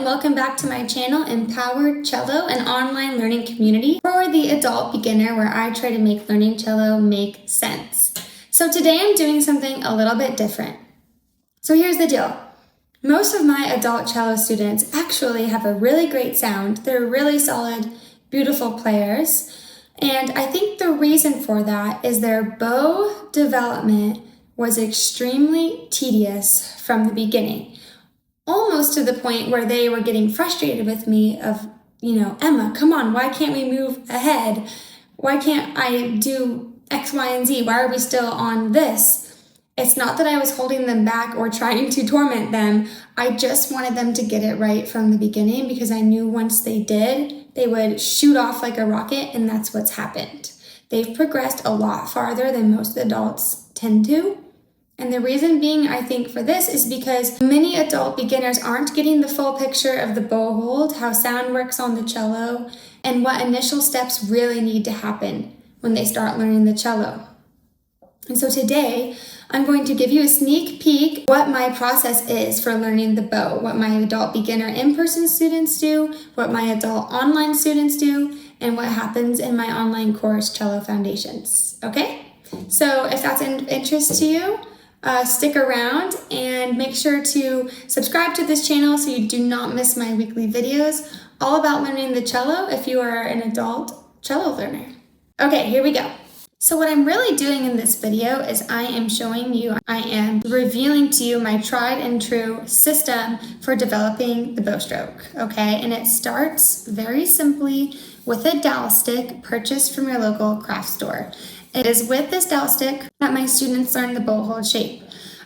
and welcome back to my channel, Empowered Cello, an online learning community for the adult beginner where I try to make learning cello make sense. So today I'm doing something a little bit different. So here's the deal. Most of my adult cello students actually have a really great sound. They're really solid, beautiful players. And I think the reason for that is their bow development was extremely tedious from the beginning. Almost to the point where they were getting frustrated with me of, Emma, come on, why can't we move ahead? Why can't I do X, Y, and Z? Why are we still on this? It's not that I was holding them back or trying to torment them. I just wanted them to get it right from the beginning because I knew once they did, they would shoot off like a rocket, and that's what's happened. They've progressed a lot farther than most adults tend to. And the reason being, I think, for this is because many adult beginners aren't getting the full picture of the bow hold, how sound works on the cello, and what initial steps really need to happen when they start learning the cello. And so today, I'm going to give you a sneak peek what my process is for learning the bow, what my adult beginner in-person students do, what my adult online students do, and what happens in my online course, Cello Foundations. Okay? So if that's of interest to you, stick around and make sure to subscribe to this channel so you do not miss my weekly videos all about learning the cello if you are an adult cello learner. Okay, here we go. So what I'm really doing in this video is I am revealing to you my tried and true system for developing the bow stroke, okay? And it starts very simply with a dowel stick purchased from your local craft store. It is with this dowel stick that my students learn the bow hold shape.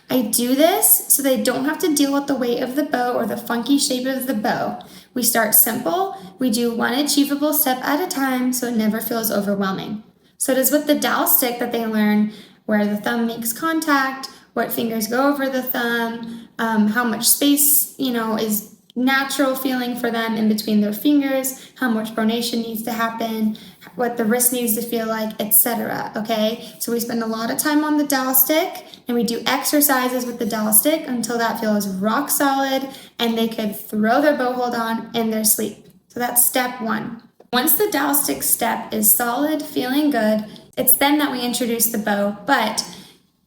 I do this so they don't have to deal with the weight of the bow or the funky shape of the bow. We start simple, we do one achievable step at a time so it never feels overwhelming. So it is with the dowel stick that they learn where the thumb makes contact, what fingers go over the thumb, how much space, is natural feeling for them in between their fingers, how much pronation needs to happen, what the wrist needs to feel like, etc. Okay, so we spend a lot of time on the dowel stick and we do exercises with the dowel stick until that feels rock solid and they could throw their bow hold on in their sleep. So that's step one. Once the dowel stick step is solid, feeling good, it's then that we introduce the bow, but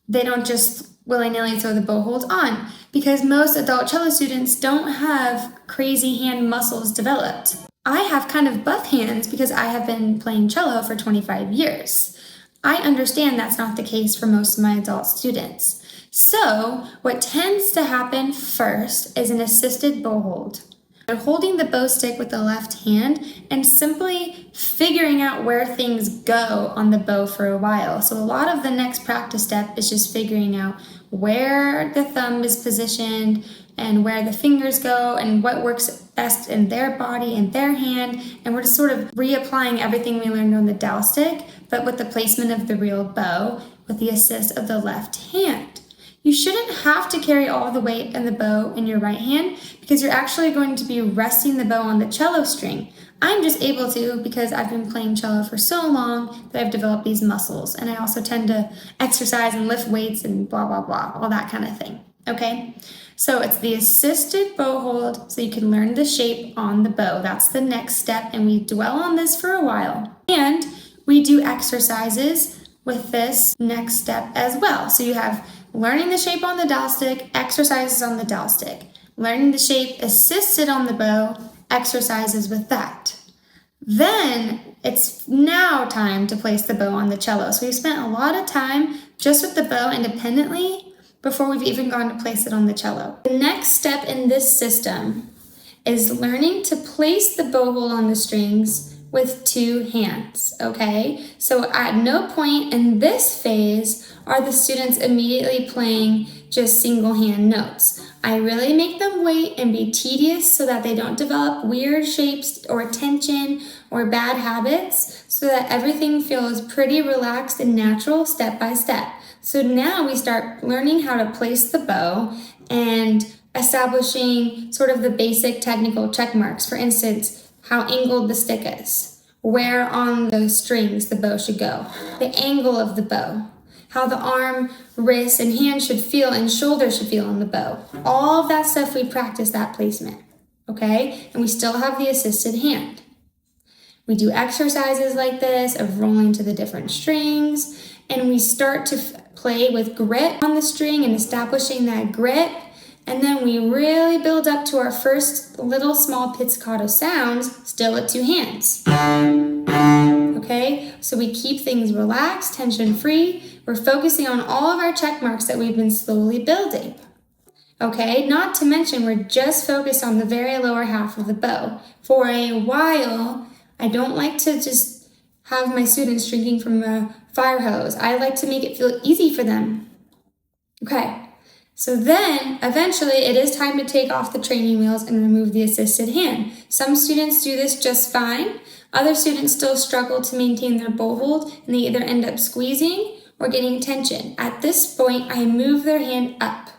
they don't just willy-nilly throw the bow hold on because most adult cello students don't have crazy hand muscles developed. I have kind of buff hands because I have been playing cello for 25 years. I understand that's not the case for most of my adult students. So what tends to happen first is an assisted bow hold. They're holding the bow stick with the left hand and simply figuring out where things go on the bow for a while. So a lot of the next practice step is just figuring out where the thumb is positioned and where the fingers go and what works best in their body and their hand. And we're just sort of reapplying everything we learned on the dowel stick, but with the placement of the real bow with the assist of the left hand. You shouldn't have to carry all the weight in the bow in your right hand because you're actually going to be resting the bow on the cello string. I'm just able to because I've been playing cello for so long that I've developed these muscles. And I also tend to exercise and lift weights and blah, blah, blah, all that kind of thing. Okay, so it's the assisted bow hold so you can learn the shape on the bow. That's the next step, and we dwell on this for a while. And we do exercises with this next step as well. So you have learning the shape on the dowel stick, exercises on the dowel stick. Learning the shape assisted on the bow, exercises with that. Then it's now time to place the bow on the cello. So we've spent a lot of time just with the bow independently before we've even gone to place it on the cello. The next step in this system is learning to place the bow hold on the strings with two hands, okay? So at no point in this phase are the students immediately playing just single hand notes. I really make them wait and be tedious so that they don't develop weird shapes or tension or bad habits so that everything feels pretty relaxed and natural step by step. So now we start learning how to place the bow and establishing sort of the basic technical check marks. For instance, how angled the stick is, where on the strings the bow should go, the angle of the bow, how the arm, wrist, and hand should feel and shoulder should feel on the bow. All of that stuff we practice that placement. okay? And we still have the assisted hand. We do exercises like this of rolling to the different strings, and we start to play with grip on the string and establishing that grip. And then we really build up to our first little small pizzicato sounds, still with two hands. Okay, so we keep things relaxed, tension-free. We're focusing on all of our check marks that we've been slowly building. Okay, not to mention we're just focused on the very lower half of the bow. For a while, I don't like to just have my students drinking from a fire hose. I like to make it feel easy for them. Okay. So then, eventually, it is time to take off the training wheels and remove the assisted hand. Some students do this just fine. Other students still struggle to maintain their bow hold, and they either end up squeezing or getting tension. At this point, I move their hand up.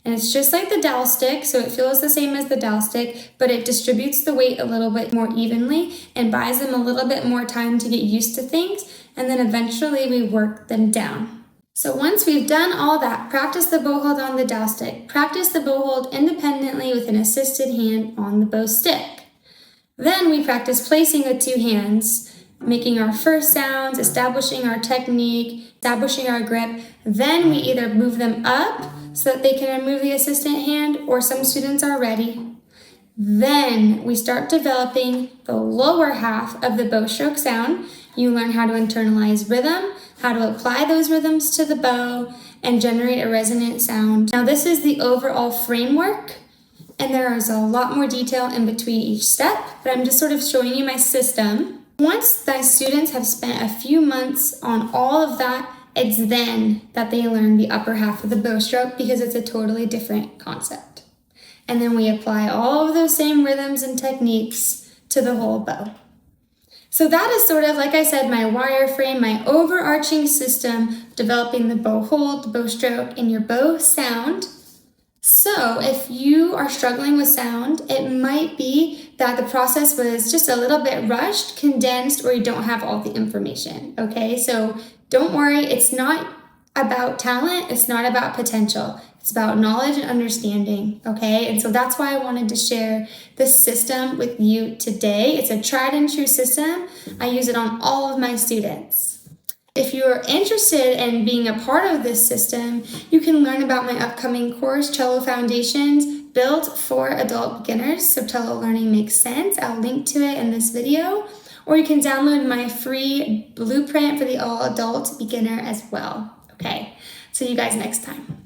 And it's just like the dowel stick, so it feels the same as the dowel stick, but it distributes the weight a little bit more evenly and buys them a little bit more time to get used to things, and then eventually we work them down. So once we've done all that, practice the bow hold on the dowel stick, practice the bow hold independently with an assisted hand on the bow stick. Then we practice placing with two hands, making our first sounds, establishing our technique, establishing our grip. Then we either move them up so that they can remove the assistant hand, or some students are ready. Then we start developing the lower half of the bow stroke sound. You learn how to internalize rhythm, how to apply those rhythms to the bow, and generate a resonant sound. Now this is the overall framework, and there is a lot more detail in between each step, but I'm just sort of showing you my system. Once the students have spent a few months on all of that, it's then that they learn the upper half of the bow stroke, because it's a totally different concept. And then we apply all of those same rhythms and techniques to the whole bow. So that is sort of, like I said, my wireframe, my overarching system, developing the bow hold, the bow stroke, and your bow sound. So if you are struggling with sound, it might be that the process was just a little bit rushed, condensed, or you don't have all the information, okay? So don't worry, it's not about talent, it's not about potential. It's about knowledge and understanding, okay? And so that's why I wanted to share this system with you today. It's a tried and true system. I use it on all of my students. If you're interested in being a part of this system, you can learn about my upcoming course, Cello Foundations, built for adult beginners, so cello learning makes sense. I'll link to it in this video. Or you can download my free blueprint for the all-adult beginner as well, okay? See you guys next time.